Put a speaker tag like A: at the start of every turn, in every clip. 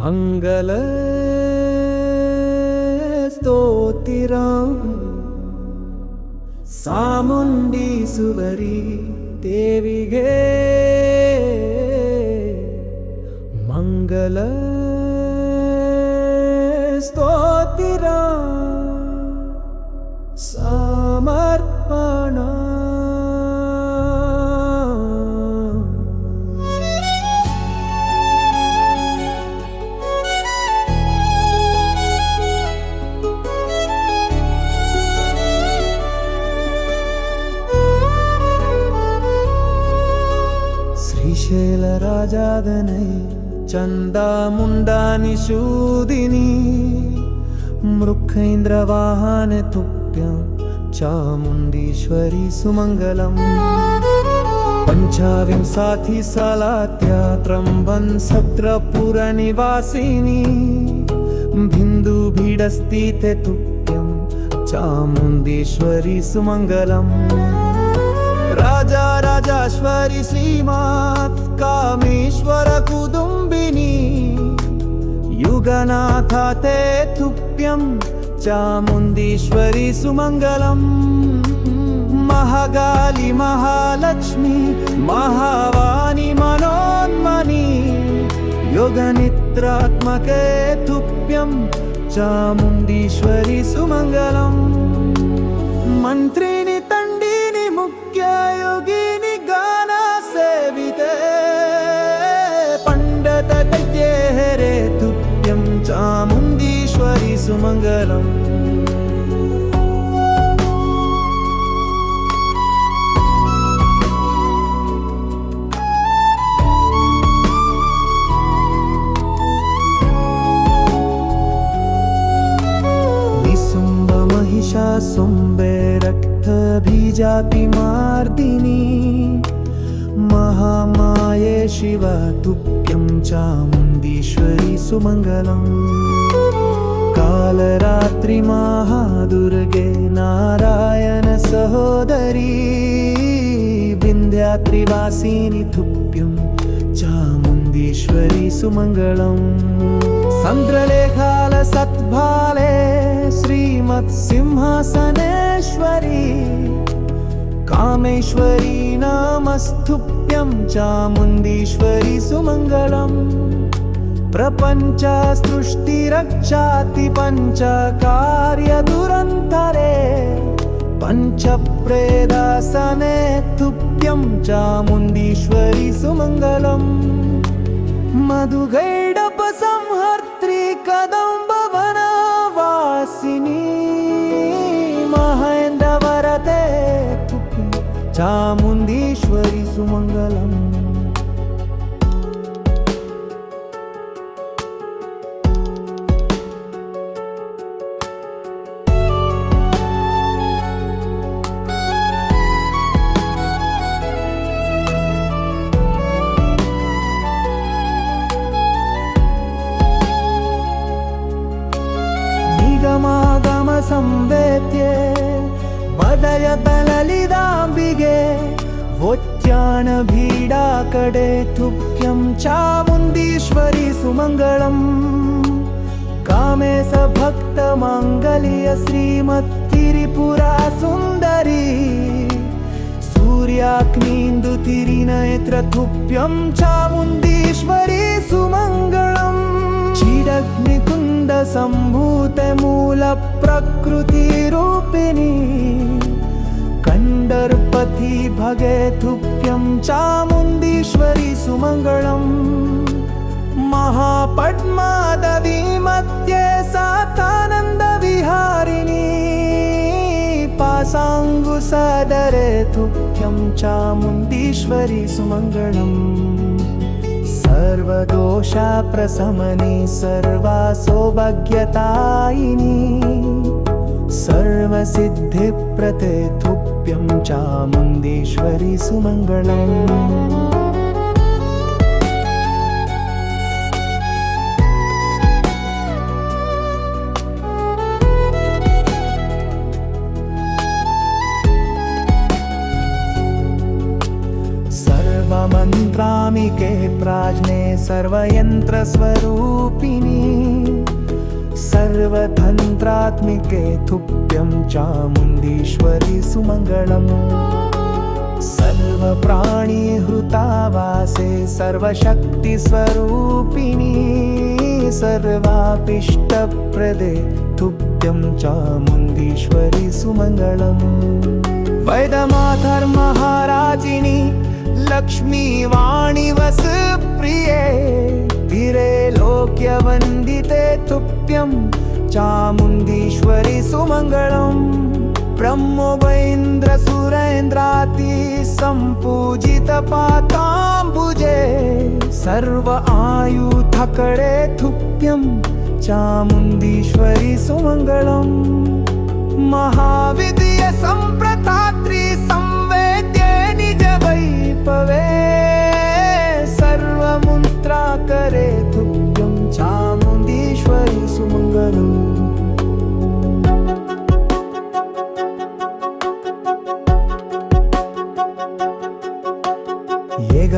A: मंगल स्तोतिरं सामुंडीश्वरी देविगे मंगल स्तोतिरं समर्पणम्। श्रीशैलराजादनै चन्दामुण्डानिषूदिनी मृक्खैन्द्रवाहन तुभ्यं चामुण्डीश्वरी सुमङ्गलम्। पञ्चविंशतिसालात्यात्रम्बन सत्रपुरनिवासिनी बिन्दुभीडस्थिते तुभ्यं चामुण्डीश्वरी सुमङ्गलम्। राजा राजेश्वरी श्रीमात् कामेश्वर कुदुम्बिनी युगनाथा ते तुभ्यं चामुण्डीश्वरी सुमङ्गलम्। महाकाली महालक्ष्मी महावाणी मनोन्मनी योगनिद्रात्मके तुभ्यं चामुण्डीश्वरी सुमङ्गलम्। मन्त्रिणी तण्डिनी मुख्य योगिनी गान सेविते पंडित रे तुभ्यं चामुण्डीश्वरी सुमङ्गलम्। निसुम्ब महिषासुम्बे रक्तबीजातिमार्दिनी महामाये शिव तुभ्यं चामुण्डीश्वरी सुमङ्गलम्। कालरात्रि महादुर्गे नारायण सहोदरी विन्ध्याद्रिवासिनी तुभ्यं चामुण्डीश्वरी सुमङ्गलम्। चन्द्रलेखाल सत्भाले श्रीमत्सिंहासनेश्वरी कामेश्वरी नमस्तुभ्यं चामुण्डीश्वरी सुमङ्गलम्। प्रपञ्च सृष्टिरक्षाति पञ्चकार्यदुरन्तरे पञ्चप्रेदासने तुभ्यं चामुण्डीश्वरी सुमङ्गलम्। मधुगैडपसंहर्त्री कदम्बवनवासिनी महेन्द्रवरते चामुण्डीश्वरी सुमङ्गलम्। निगमागम संवेद्ये वदयतललिताम्बिगे वोच्चान भीडाकडे तुभ्यं चामुण्डीश्वरी सुमङ्गलम्। कामेश भक्त माङ्गल्य श्रीमत्त्रिपुरा सुन्दरी सूर्याग्नीन्दुतिरिनेत्र तुभ्यं चामुण्डीश्वरी सुमङ्गलम्। क्षीरग्निकुण्ड सम्भूते मूल प्रकृतिरूपिणी कंडरपति भगे तुभ्यं चामुण्डीश्वरी सुमङ्गलम्। महापद्मादवी मध्ये सातानन्द विहारिणी पासाङ्गुसादरे तुभ्यं चामुण्डीश्वरी सुमङ्गलम्। सर्वदोषप्रशमनी सर्वसौभाग्यदायिनी सर्वसिद्धिप्रदे तुभ्यं चामुण्डीश्वरी सुमङ्गलम्। सर्वमन्त्रामिके प्राज्ञे सर्वयन्त्रस्वरूपिणी सर्वतन्त्रात्मिके तुभ्यं चामुण्डीश्वरि सुमङ्गलम् सर्वप्राणिहृतावासे सर्वशक्तिस्वरूपिणी सर्वाभीष्टप्रदे तुभ्यं चामुण्डीश्वरि सुमङ्गलम् वैद्यमातर्महाराजिनि लक्ष्मीवाणि वसुप्रिये त्रैलोक्यवन्दिते तुभ्यं चामुण्डीश्वरि सुमङ्गलम् ब्रह्मवैन्द्रसुरेन्द्राति सम्पूजितपादाम्बुजे सर्व आयुधकरे तुभ्यं चामुण्डीश्वरि सुमङ्गलम् महाविद्य सम्प्रदात्री संवेद्ये निज वैभवे सर्वमुद्राकरे तुभ्यं चामुण्डीश्वरि सुमङ्गलम्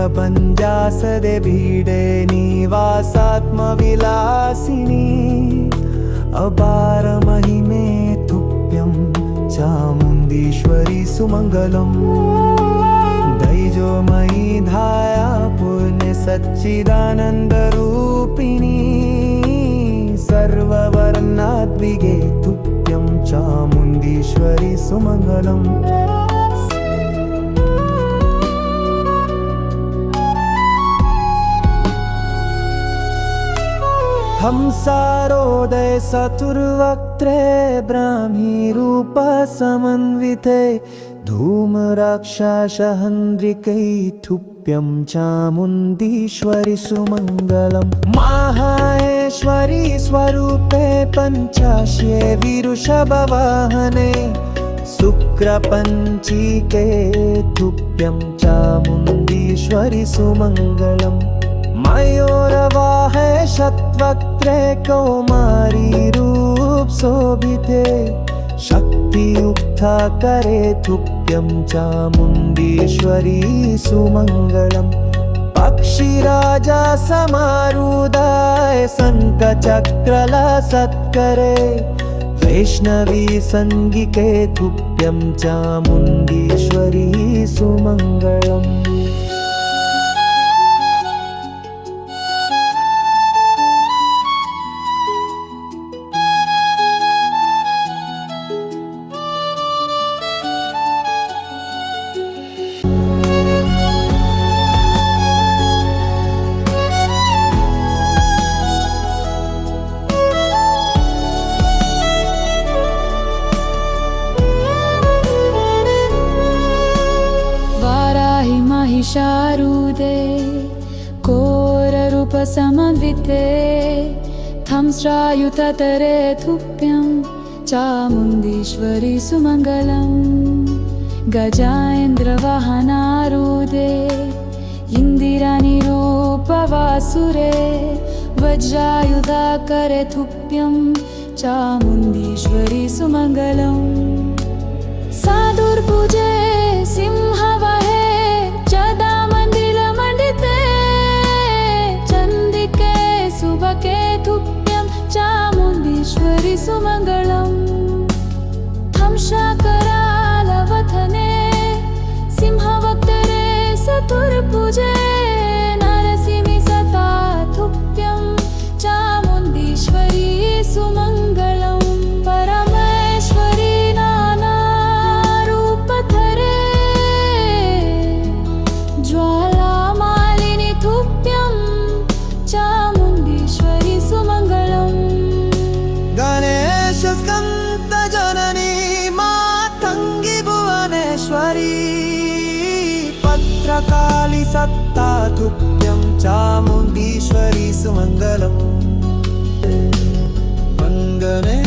A: येगपञ्चासदे भीडे निवासात्मविलासिनी अपार महिमे तुभ्यं चामुण्डीश्वरि सुमङ्गलम् दैजोमयी धाया पुण्य सच्चिदानन्दरूपिणी सर्ववर्णाद्विगे तुभ्यं चामुण्डीश्वरि सुमङ्गलम् हंसारोदय चतुर्वक्त्रे ब्राह्मी रूप समन्विते धूमराक्षसहन्त्रिकै तुभ्यं चामुण्डीश्वरि सुमङ्गलम् माहेश्वरी स्वरूपे पञ्चाश्ये विरुषभवाहने शुक्रपञ्चिके तुभ्यं चामुण्डीश्वरि सुमङ्गलम् मयूरवाहे शतवक्त्रे कौमारी रूप शोभिते शक्तियुक्ता करे तुभ्यं चामुण्डीश्वरि सुमङ्गलम् पक्षिराजा समारूढाय शङ्खचक्रलसत्करे वैष्णवी सङ्गिके तुभ्यं चामुण्डीश्वरि सुमङ्गलम्
B: शारुदे कोररूपसमन्विते थंस्रायुततरे तुभ्यं चामुण्डीश्वरि सुमङ्गलम् गजाइन्द्रवाहनारूढे इन्दिरानिरूपवासुरे वज्रायुधाकरे तुभ्यं चामुण्डीश्वरि सुमङ्गलम् साधुर्भुजे सिंहवाहे चदामण्डिलमण्डिते चण्डिके सुभगे तुभ्यं चामुण्डीश्वरि सुमङ्गलम् हंसाकरालवथने सिंहवक्त्रे चतुर्भुजे नरसिंहि सदा तुभ्यं चामुण्डीश्वरि सुमङ्गलम् परमेश्वरि ज्वालामालिनि तुभ्यं चामुण्डीश्वरि सुमङ्गलम्
A: गणेशस्कन्दजननी मातङ्गी भुवनेश्वरी भद्रकाली सत्ता तुभ्यं चामुण्डीश्वरि सुमङ्गलम् वन्दने